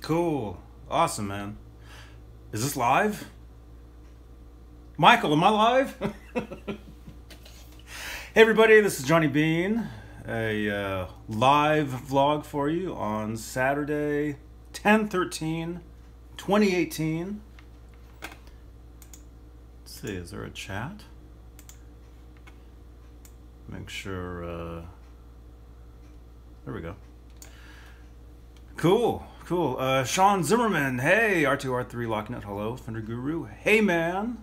Cool. Awesome, man. Is this live? Michael, am I live? Hey everybody, this is Johnny Beane. A live vlog for you on Saturday, 10/13/2018. Let's see, is there a chat? Make sure, there we go. Cool. Sean Zimmerman, hey, R2R3 Locknut, hello, Thunder Guru, hey man.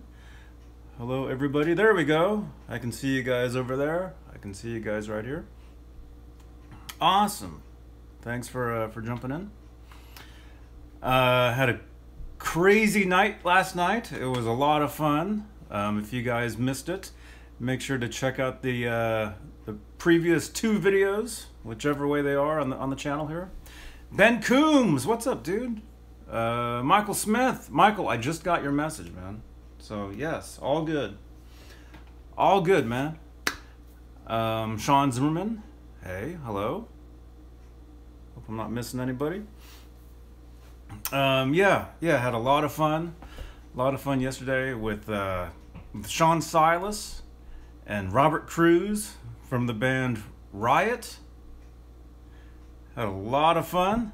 Hello everybody, there we go. I can see you guys over there. I can see you guys right here. Awesome. Thanks for jumping in. Had a crazy night last night. It was a lot of fun. If you guys missed it, make sure to check out the previous two videos, whichever way they are on the channel here. Ben Coombs, what's up, dude? Michael Smith. Michael, I just got your message, man. So, yes, all good. All good, man. Sean Zimmerman. Hey, hello. Hope I'm not missing anybody. Yeah, had a lot of fun. A lot of fun yesterday with Sean Silas and Robert Cruz from the band Riot. Had a lot of fun.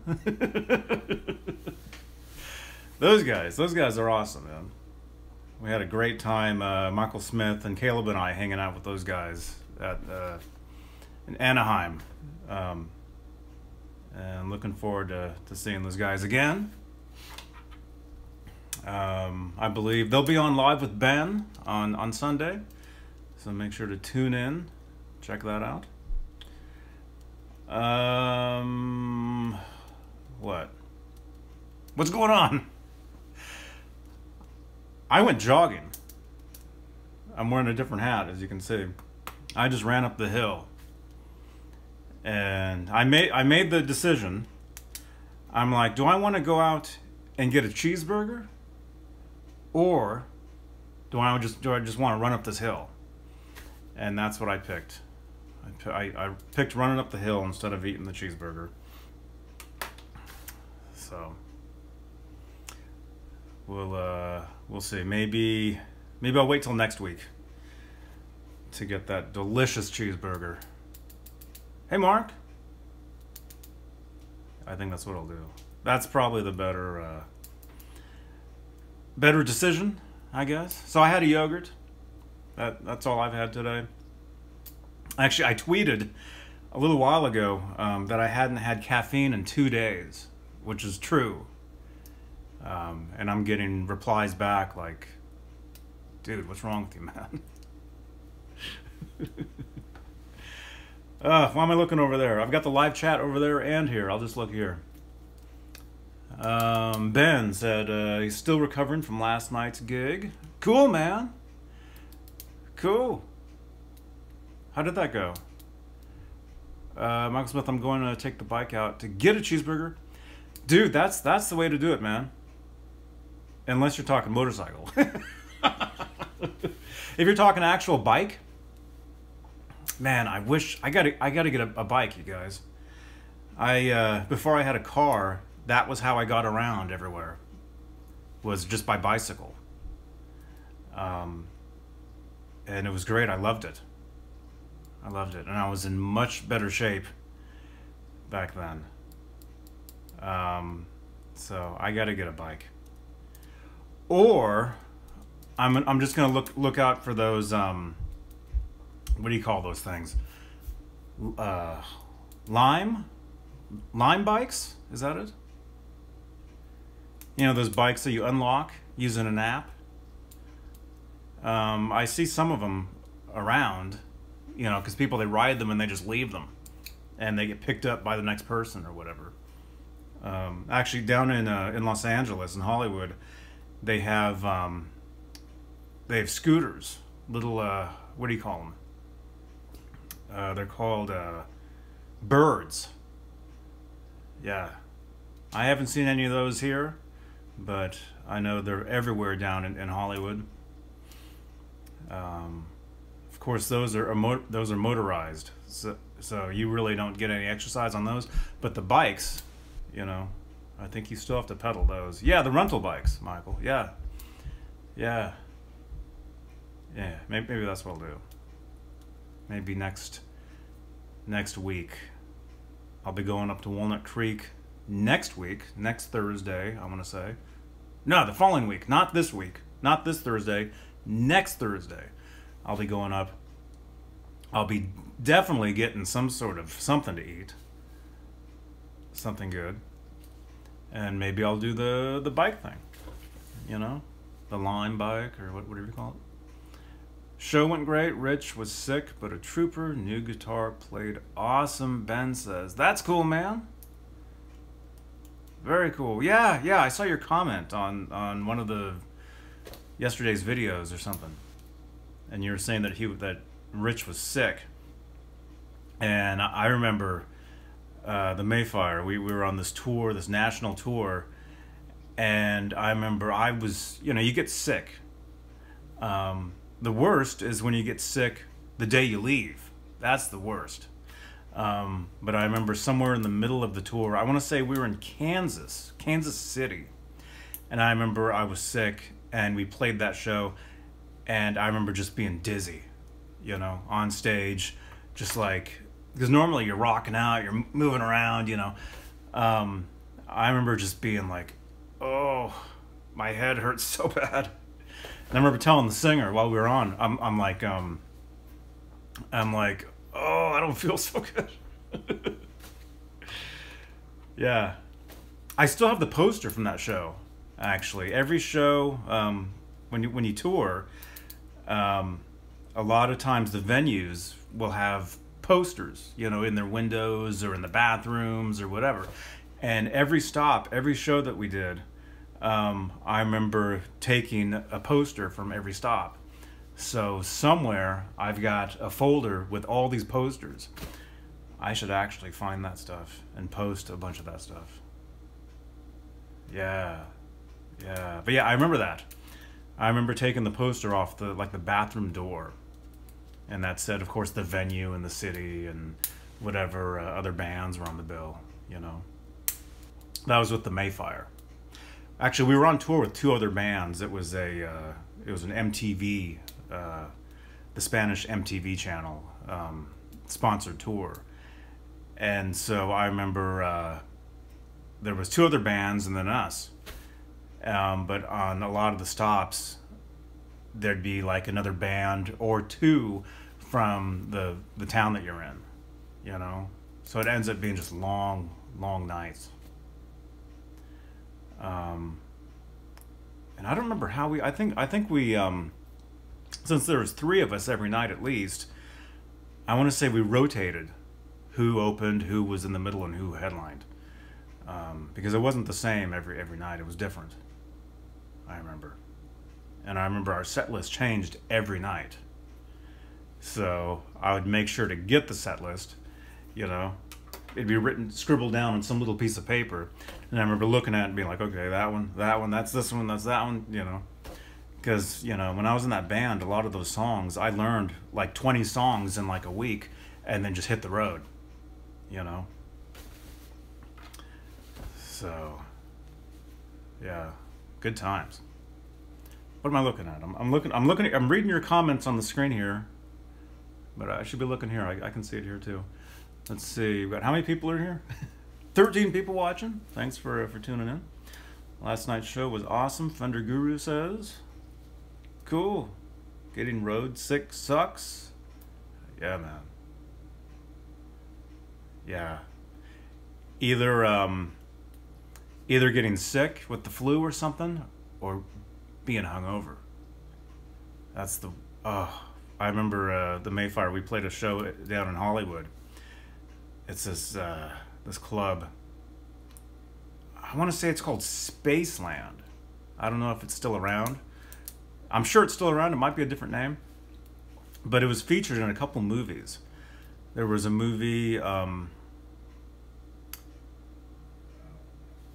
Those guys are awesome, man. We had a great time. Michael Smith and Caleb and I hanging out with those guys in Anaheim. And looking forward to seeing those guys again. I believe they'll be on live with Ben on Sunday. So make sure to tune in. Check that out. What's going on? I went jogging. I'm wearing a different hat, as you can see. I just ran up the hill. And I made the decision. I'm like, do I want to go out and get a cheeseburger? Or do I just want to run up this hill? And that's what I picked. I picked running up the hill instead of eating the cheeseburger. So we'll see. Maybe I'll wait till next week to get that delicious cheeseburger. Hey Mark. I think that's what I'll do. That's probably the better decision, I guess. So I had a yogurt. That's all I've had today. Actually, I tweeted a little while ago that I hadn't had caffeine in 2 days, which is true. And I'm getting replies back like, dude, what's wrong with you, man? Why am I looking over there? I've got the live chat over there and here. I'll just look here. Ben said he's still recovering from last night's gig. Cool, man. Cool. How did that go? Michael Smith, I'm going to take the bike out to get a cheeseburger. Dude, that's the way to do it, man. Unless you're talking motorcycle. If you're talking actual bike, man, I wish I gotta get a bike, you guys. Before I had a car, that was how I got around everywhere. Was just by bicycle. And it was great. I loved it. And I was in much better shape back then. So I gotta get a bike. Or I'm just gonna look out for those what do you call those things? Lime bikes? Is that it? You know, those bikes that you unlock using an app. I see some of them around. You know, because people, they ride them and they just leave them. And they get picked up by the next person or whatever. Actually, down in Los Angeles, in Hollywood, they have scooters. Little, what do you call them? They're called birds. Yeah. I haven't seen any of those here, but I know they're everywhere down in Hollywood. Of course, those are motorized, so you really don't get any exercise on those. But the bikes, you know, I think you still have to pedal those. Yeah, the rental bikes, Michael. Yeah. Yeah. Yeah, maybe that's what I'll do. Maybe next week. I'll be going up to Walnut Creek next week, next Thursday, I want to say. No, the following week, not this week. Not this Thursday, next Thursday. I'll be going up. I'll be definitely getting some sort of something to eat. Something good. And maybe I'll do the bike thing. You know? The Lime bike, or whatever you call it. Show went great. Rich was sick, but a trooper. New guitar played awesome, Ben says. That's cool, man. Very cool. Yeah, I saw your comment on one of the yesterday's videos or something. And you were saying that Rich was sick. And I remember the Mayfire. We were on this tour, this national tour, and I remember I was, you get sick. The worst is when you get sick the day you leave. That's the worst. But I remember somewhere in the middle of the tour, I want to say we were in Kansas City, and I remember I was sick, and we played that show, and I remember just being dizzy, on stage, just like, because normally you're rocking out, you're moving around, I remember just being like, oh, my head hurts so bad. And I remember telling the singer while we were on, I'm like, oh, I don't feel so good. Yeah. I still have the poster from that show, actually. Every show, when you tour, a lot of times the venues will have posters, in their windows or in the bathrooms or whatever. And every show that we did, I remember taking a poster from every stop. So somewhere I've got a folder with all these posters. I should actually find that stuff and post a bunch of that stuff. Yeah. But yeah, I remember that. I remember taking the poster off the bathroom door. And that said, of course, the venue and the city and whatever other bands were on the bill, That was with the Mayfire. Actually, we were on tour with two other bands. It was an MTV, the Spanish MTV channel, sponsored tour. And so I remember there was two other bands and then us. But on a lot of the stops, there'd be like another band or two from the town that you're in, So it ends up being just long nights. And I don't remember how I think we, since there was three of us every night at least, I want to say we rotated who opened, who was in the middle, and who headlined. Because it wasn't the same every night. It was different. I remember. And I remember our set list changed every night. So I would make sure to get the set list, It'd be scribbled down on some little piece of paper. And I remember looking at it and being like, okay, that one, that's this one, that's that one, Because, when I was in that band, a lot of those songs, I learned like 20 songs in like a week and then just hit the road, So, yeah, good times. What am I looking at? I'm reading your comments on the screen here, but I should be looking here. I can see it here too. Let's see, we've got, how many people are here? 13 people watching. Thanks for tuning in. Last night's show was awesome, Thunder Guru says. Cool. Getting road sick sucks. Yeah, man. Yeah. Either getting sick with the flu or something, or being hungover. That's the, I remember the Mayfire, we played a show down in Hollywood. It's this club. I want to say it's called Spaceland. I don't know if it's still around. I'm sure it's still around. It might be a different name. But it was featured in a couple movies. There was a movie, what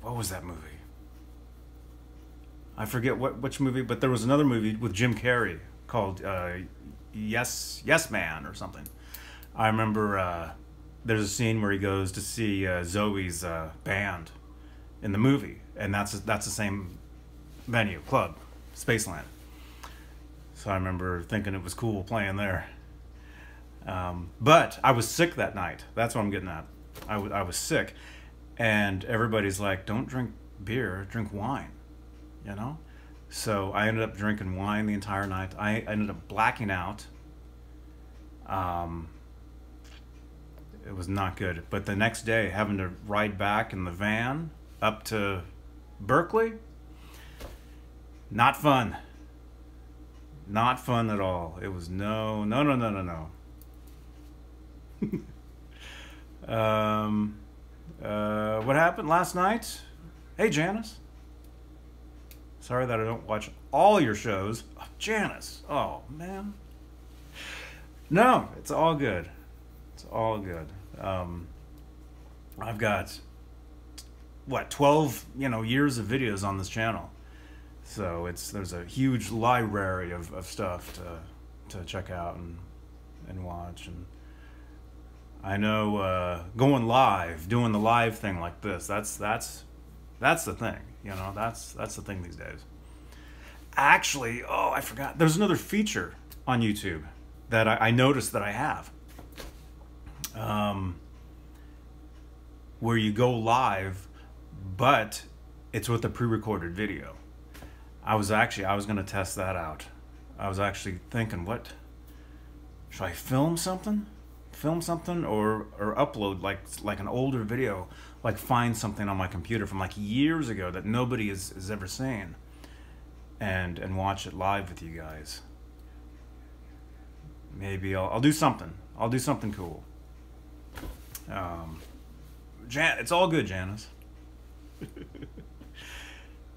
was that movie? I forget which movie, but there was another movie with Jim Carrey called Yes Man or something. I remember there's a scene where he goes to see Zoe's band in the movie, and that's the same venue, club, Spaceland. So I remember thinking it was cool playing there. But I was sick that night. That's what I'm getting at. I was sick, and everybody's like, "Don't drink beer, drink wine," you know. So I ended up drinking wine the entire night. I ended up blacking out. It was not good. But the next day, having to ride back in the van up to Berkeley, not fun. Not fun at all. It was no. What happened last night? Hey, Janice. Sorry that I don't watch all your shows. Oh, Janice. Oh, man. No, it's all good. It's all good. I've got, 12, years of videos on this channel. So there's a huge library of stuff to check out and watch. And I know going live, doing the live thing like this, that's the thing. That's the thing these days. Actually, I forgot. There's another feature on YouTube that I noticed that I have. Where you go live, but it's with a pre-recorded video. I was going to test that out. I was actually thinking, should I film something? Or upload like an older video, like find something on my computer from like years ago that nobody has ever seen, and watch it live with you guys. Maybe I'll do something. I'll do something cool. It's all good, Janice.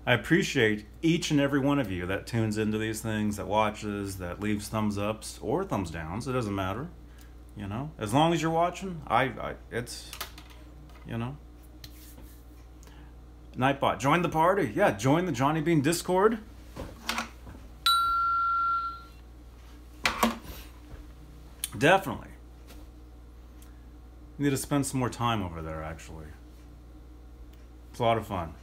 I appreciate each and every one of you that tunes into these things, that watches, that leaves thumbs ups or thumbs downs. It doesn't matter. As long as you're watching, it's, Nightbot, join the party. Yeah, join the Johnny Beane Discord. Definitely. Need to spend some more time over there, actually. It's a lot of fun.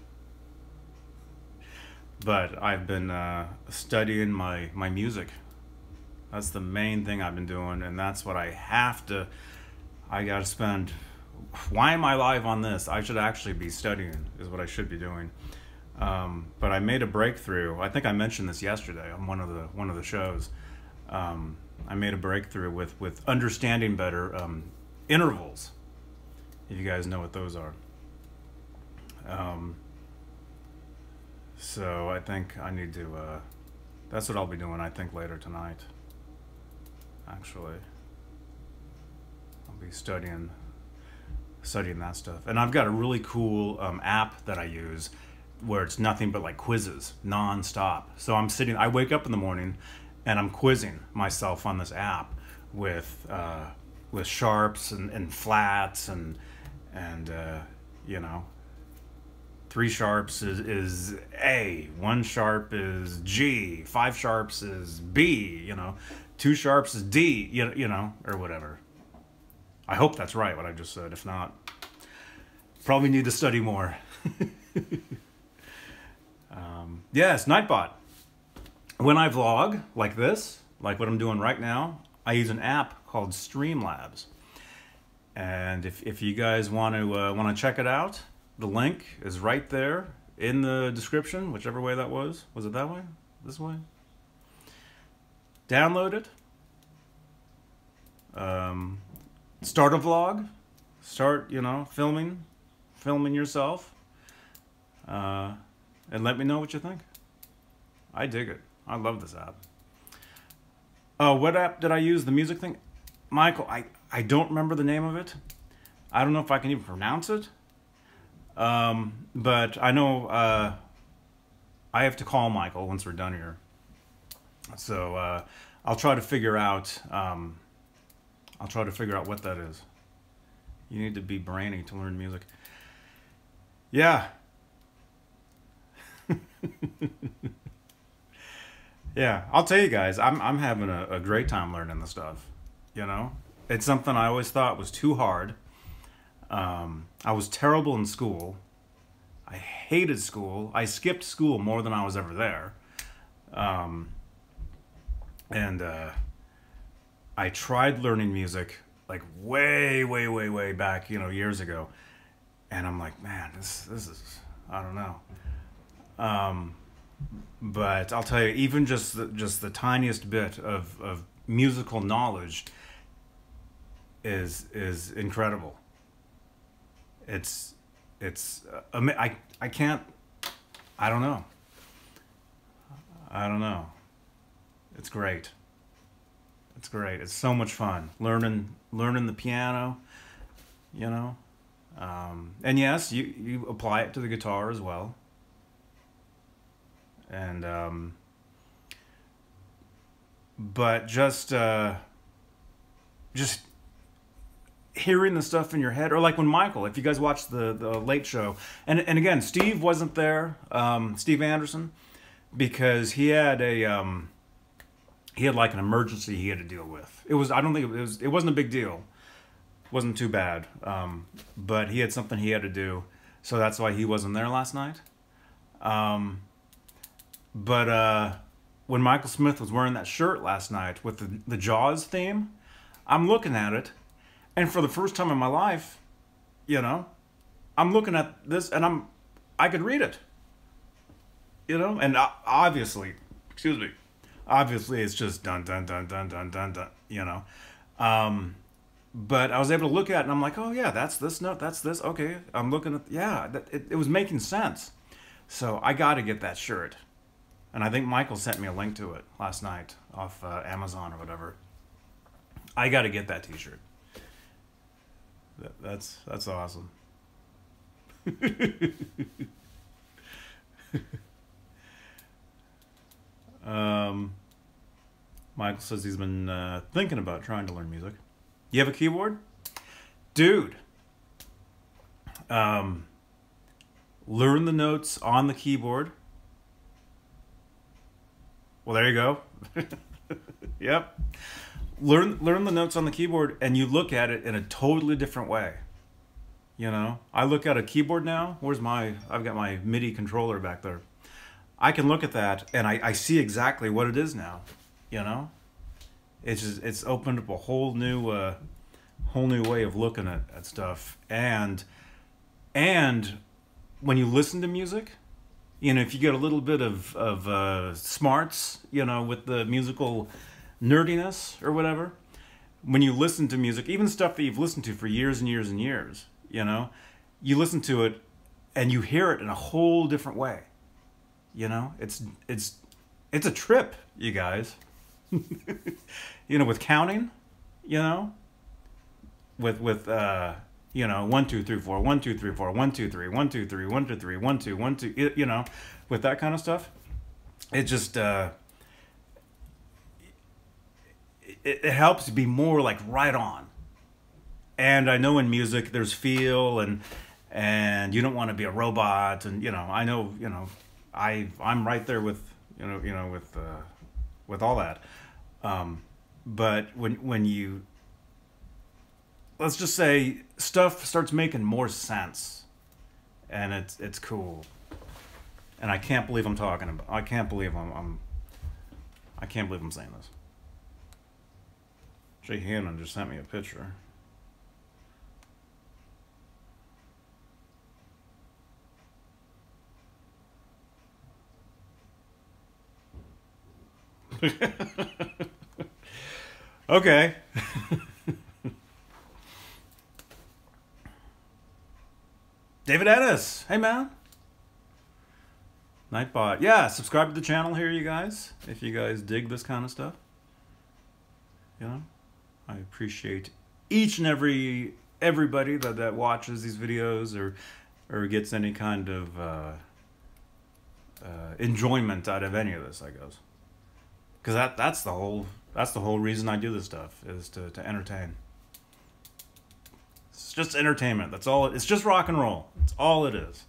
But I've been studying my music. That's the main thing I've been doing, and that's what I gotta spend. Why am I live on this? I should actually be studying, is what I should be doing. But I made a breakthrough. I think I mentioned this yesterday on one of the shows. I made a breakthrough with understanding better intervals, if you guys know what those are. So I think I need to, that's what I'll be doing, I think, later tonight. Actually, I'll be studying that stuff. And I've got a really cool app that I use where it's nothing but like quizzes non-stop. So I wake up in the morning and I'm quizzing myself on this app with sharps and flats and 3 sharps is A, 1 sharp is G, 5 sharps is B, 2 sharps is D, or whatever. I hope that's right, what I just said. If not, probably need to study more. Yes, Nightbot. When I vlog like this, like what I'm doing right now, I use an app called Streamlabs. And if you guys want to check it out, the link is right there in the description, whichever way that was. Was it that way? This way? Download it. Start a vlog. Start, filming yourself. And let me know what you think. I dig it. I love this app. What app did I use? The music thing? Michael, I don't remember the name of it. I don't know if I can even pronounce it. But I know I have to call Michael once we're done here. So I'll try to figure out what that is. You need to be brainy to learn music. Yeah. Yeah, I'll tell you guys, I'm having a great time learning this stuff. It's something I always thought was too hard. I was terrible in school. I hated school. I skipped school more than I was ever there. And I tried learning music like way back, you know, years ago. And I'm like, man, this is, I don't know. But I'll tell you, even just the tiniest bit of musical knowledge is incredible. I can't, I don't know. It's great. It's great. It's so much fun learning the piano, you know. And yes, you apply it to the guitar as well. And but just hearing the stuff in your head, or like when Michael, if you guys watched the Late Show, and again, Steve wasn't there, Steve Anderson, because he had like an emergency he had to deal with. It wasn't a big deal. It wasn't too bad. But he had something he had to do, so that's why he wasn't there last night. But when Michael Smith was wearing that shirt last night with the Jaws theme, I'm looking at it, and for the first time in my life, you know, I'm looking at this and I could read it. You know, and obviously, obviously it's just dun dun dun dun dun dun dun, you know. But I was able to look at it and I'm like, oh yeah, that's this note, that's this. Okay, I'm looking at, yeah, it was making sense. So I got to get that shirt. And I think Michael sent me a link to it last night off Amazon or whatever. I got to get that t-shirt. That's awesome. Michael says he's been thinking about trying to learn music. You have a keyboard? Dude. Learn the notes on the keyboard. Well, there you go. Yep. Learn the notes on the keyboard, and you look at it in a totally different way. You know, I look at a keyboard now. I've got my MIDI controller back there. I can look at that and I see exactly what it is now. You know, it's opened up a whole new way of looking at stuff. And when you listen to music, you know, if you get a little bit of smarts, you know, with the musical nerdiness or whatever, when you listen to music, even stuff that you've listened to for years and years and years, you know, you listen to it and you hear it in a whole different way. You know, it's a trip, you guys. You know, with counting, you know, with you know, 1 2 3 4 1 2 3 4 1 2 3 1 2 3 1 2 3 1 2 1 2, you know, with that kind of stuff, it just it helps to be more like right on. And I know in music there's feel and you don't want to be a robot, and you know, I know, you know, I'm right there with you know with all that. But when you, let's just say, stuff starts making more sense, and it's cool. And I can't believe I'm talking about. I can't believe I'm saying this. Jay Hannon just sent me a picture. Okay. David Ennis. Hey, man. Nightbot. Yeah, subscribe to the channel here, you guys, if you guys dig this kind of stuff. You know, I appreciate each and everybody that watches these videos or gets any kind of enjoyment out of any of this, I guess. Because that's the whole reason I do this stuff, is to entertain. It's just entertainment. That's all. It's just rock and roll. That's all it is.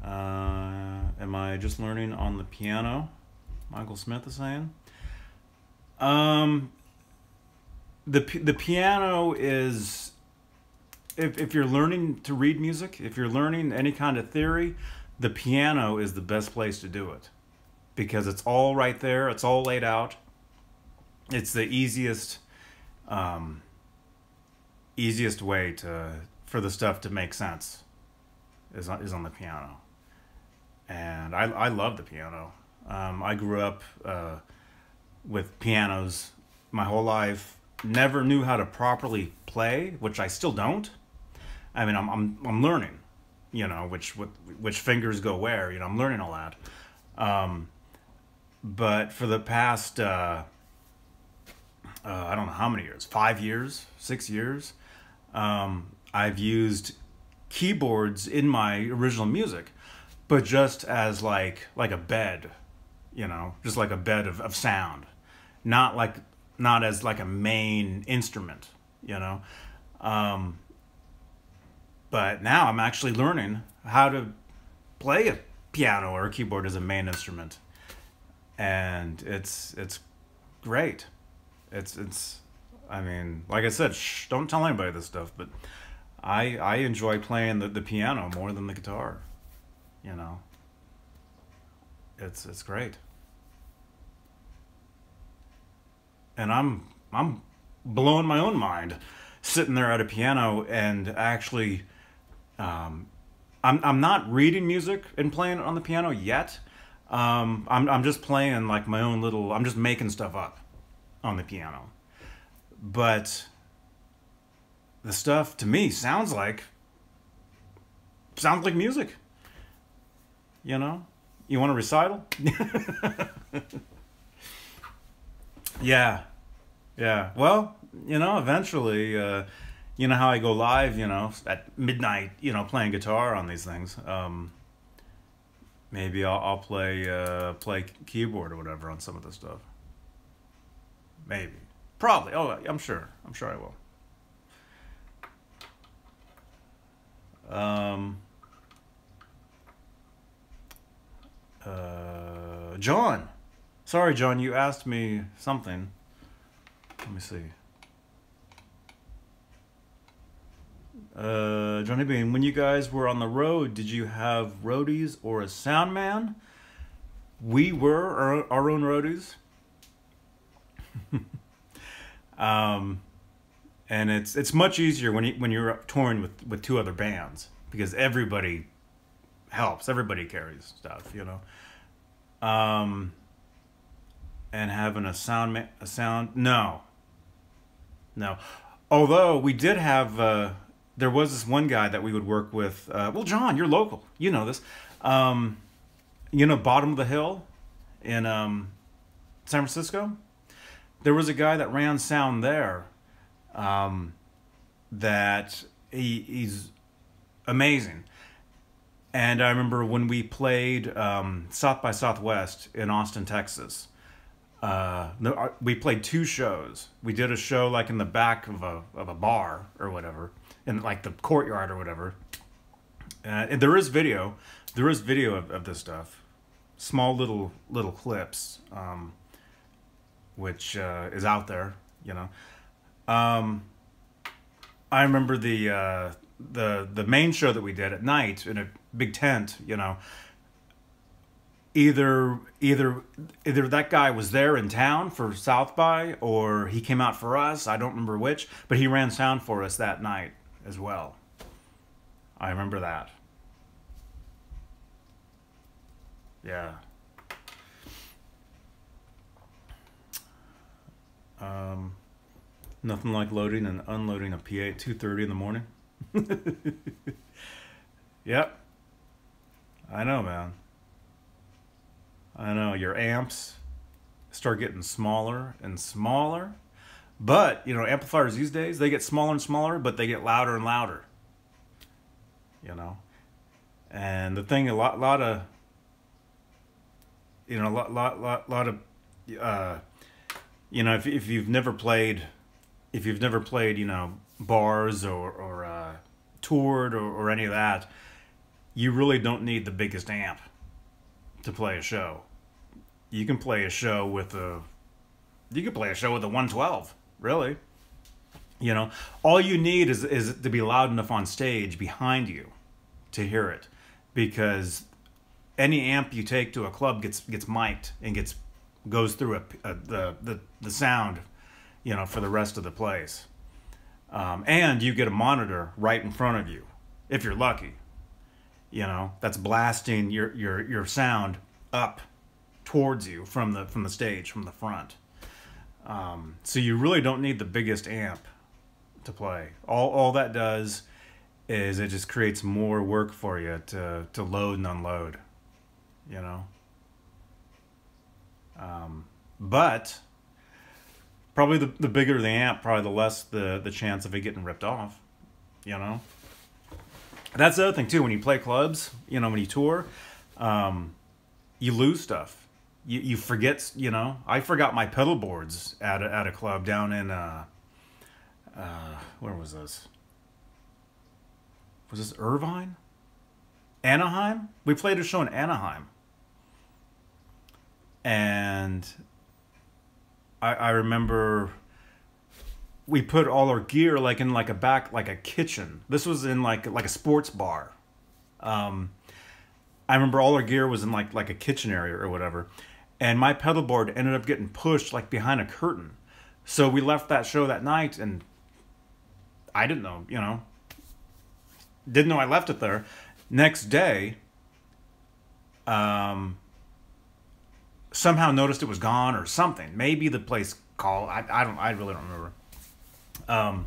Am I just learning on the piano? Michael Smith is saying. The piano is if you're learning to read music, if you're learning any kind of theory, the piano is the best place to do it, because it's all right there. It's all laid out. It's the easiest way for the stuff to make sense is on the piano. And I love the piano. I grew up with pianos my whole life. Never knew how to properly play, which I still don't. I mean, I'm learning, you know, which fingers go where. You know, I'm learning all that. But for the past I don't know how many years, 5 years, 6 years, I've used keyboards in my original music, but just as like a bed, you know, just like a bed of sound, not as like a main instrument, you know. But now I'm actually learning how to play a piano or a keyboard as a main instrument, and it's great. It's I mean, like I said, don't tell anybody this stuff, but I enjoy playing the piano more than the guitar. You know, it's great, and I'm blowing my own mind sitting there at a piano and actually, I'm not reading music and playing it on the piano yet. I'm just playing like my own little. I'm just making stuff up on the piano, but the stuff to me sounds like music. You know, you want a recital? Yeah. Well, you know, eventually, you know how I go live, you know, at midnight, you know, playing guitar on these things. Maybe I'll play keyboard or whatever on some of this stuff. Maybe, probably. Oh, I'm sure I will. John. Sorry, John, you asked me something. Let me see. Johnny Beane, when you guys were on the road, did you have roadies or a sound man? We were our own roadies. And it's much easier when you're touring with two other bands, because everybody helps, everybody carries stuff, you know. And having a sound no. Although we did have there was this one guy that we would work with. Well, John, you're local, you know this. You know, Bottom of the Hill in San Francisco. There was a guy that ran sound there. That he's amazing. And I remember when we played South by Southwest in Austin, Texas. We played 2 shows. We did a show like in the back of a bar or whatever, in like the courtyard or whatever. And there is video of this stuff, small little clips, which is out there, you know. I remember the main show that we did at night in a big tent, you know. Either that guy was there in town for South by, or he came out for us. I don't remember which, but he ran sound for us that night as well. I remember that. Yeah. Nothing like loading and unloading a PA at 2:30 in the morning. Yep. I know, man. I know, your amps start getting smaller and smaller. But, you know, amplifiers these days, they get smaller and smaller, but they get louder and louder. You know? And the thing, a lot of, you know, lot of, you know, if you've never played, you know, bars or toured or any of that, you really don't need the biggest amp to play a show. You can play a show with a 112, really. You know, all you need is to be loud enough on stage behind you to hear it, because any amp you take to a club gets mic'd and goes through the sound, you know, for the rest of the place. And you get a monitor right in front of you, if you're lucky. You know, that's blasting your sound up towards you from the stage, from the front. So you really don't need the biggest amp to play. All that does is it just creates more work for you to load and unload, you know. But probably the bigger the amp, probably the less the chance of it getting ripped off, you know. That's the other thing too, when you play clubs, you know, when you tour, you lose stuff. You forget, you know. I forgot my pedal boards at a club down in where was this? Was this Irvine? Anaheim? We played a show in Anaheim. And I remember we put all our gear like in like a kitchen. This was in like a sports bar. I remember all our gear was in like a kitchen area or whatever. And my pedal board ended up getting pushed like behind a curtain. So we left that show that night, and I didn't know, you know. Didn't know I left it there. Next day, somehow noticed it was gone or something. Maybe the place called. I really don't remember. And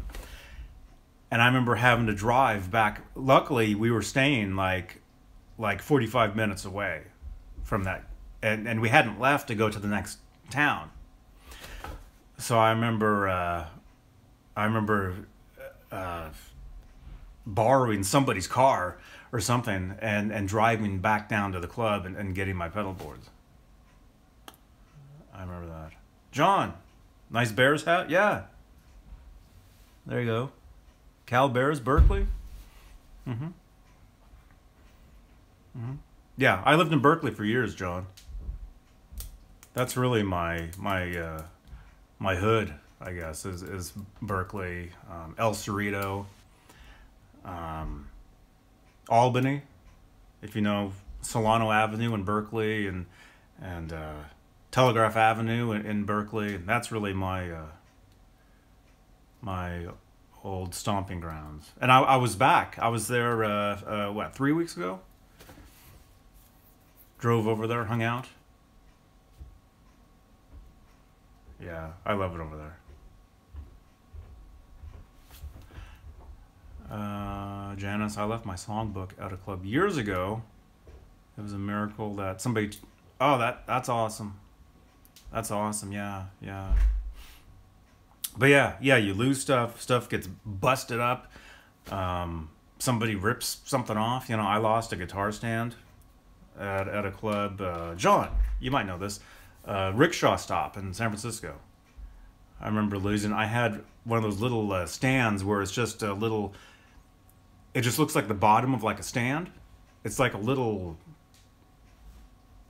I remember having to drive back. Luckily, we were staying like 45 minutes away from that, and we hadn't left to go to the next town. So I remember borrowing somebody's car or something and driving back down to the club and getting my pedal boards. I remember that. John, nice Bears hat? Yeah. There you go. Cal Bears, Berkeley? Mm-hmm. Mm-hmm. Yeah, I lived in Berkeley for years, John. That's really my hood, I guess, is Berkeley, El Cerrito, Albany, if you know Solano Avenue in Berkeley, and Telegraph Avenue in Berkeley. And that's really my my old stomping grounds. And I was back. I was there, what, 3 weeks ago? Drove over there, hung out. Yeah, I love it over there. Janice, I left my songbook at a club years ago. It was a miracle that somebody... Oh, that's awesome. That's awesome, yeah. But yeah, you lose stuff. Stuff gets busted up. Somebody rips something off. You know, I lost a guitar stand at a club. John, you might know this. Rickshaw Stop in San Francisco. I remember losing. I had one of those little stands where it's just a little... It just looks like the bottom of like a stand. It's like a little...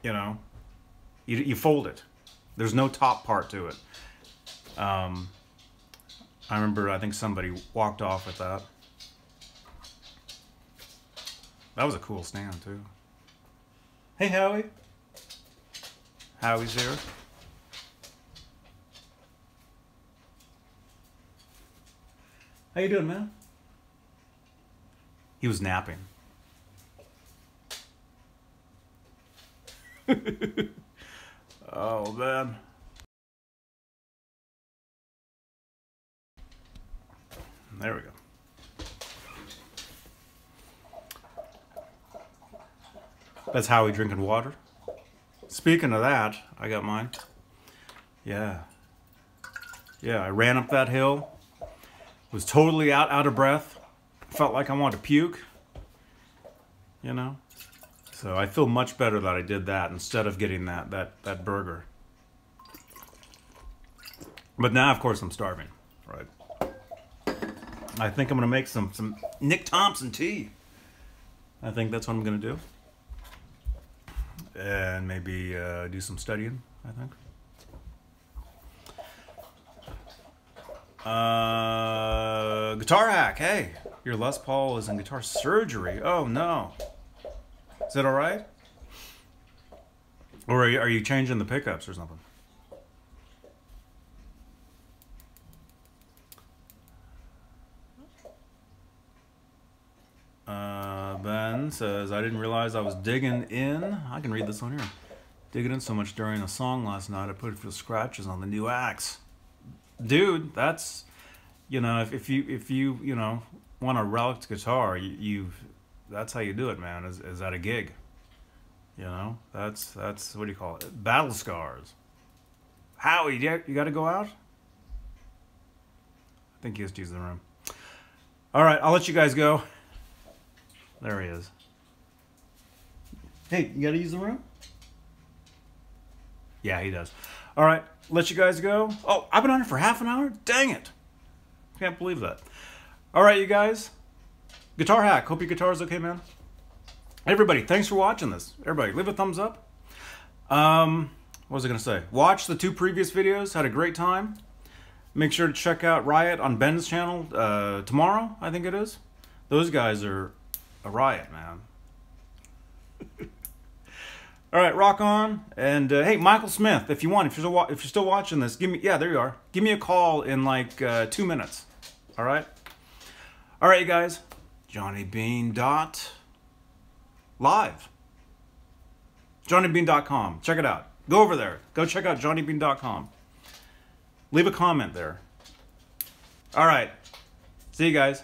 You know, you fold it. There's no top part to it. I remember, I think somebody walked off with that. That was a cool stand, too. Hey, Howie. Howie's here. How you doing, man? He was napping. Oh, man. There we go. That's Howie drinking water. Speaking of that, I got mine. Yeah, I ran up that hill. Was totally out of breath. Felt like I wanted to puke. You know? So I feel much better that I did that instead of getting that burger. But now, of course, I'm starving. Right. I think I'm going to make some Nick Thompson tea. I think that's what I'm going to do. And maybe do some studying, I think. Guitar hack. Hey, your Les Paul is in guitar surgery. Oh no. Is that all right? Or are you changing the pickups or something? Ben says, I didn't realize I was digging in. I can read this one here. Digging in so much during a song last night, I put a few scratches on the new axe. Dude, that's, you know, if you you know, want a relic guitar, that's how you do it, man, is at a gig. You know, that's what do you call it? Battle scars. Howie, you got to go out? I think he has to use the room. All right, I'll let you guys go. There he is. Hey, you got to use the room? Yeah, he does. All right, let you guys go. Oh, I've been on it for half an hour? Dang it. Can't believe that. All right, you guys. Guitar hack. Hope your guitar is okay, man. Everybody, thanks for watching this. Everybody, leave a thumbs up. What was I going to say? Watch the 2 previous videos. Had a great time. Make sure to check out Riot on Ben's channel tomorrow, I think it is. Those guys are a riot, man. All right, rock on. And hey, Michael Smith, if you're still watching this, yeah, there you are. Give me a call in like 2 minutes. All right. All right, you guys. johnnybeane.live. johnnybeane.com. Check it out. Go over there. Go check out johnnybeane.com. Leave a comment there. All right. See you guys.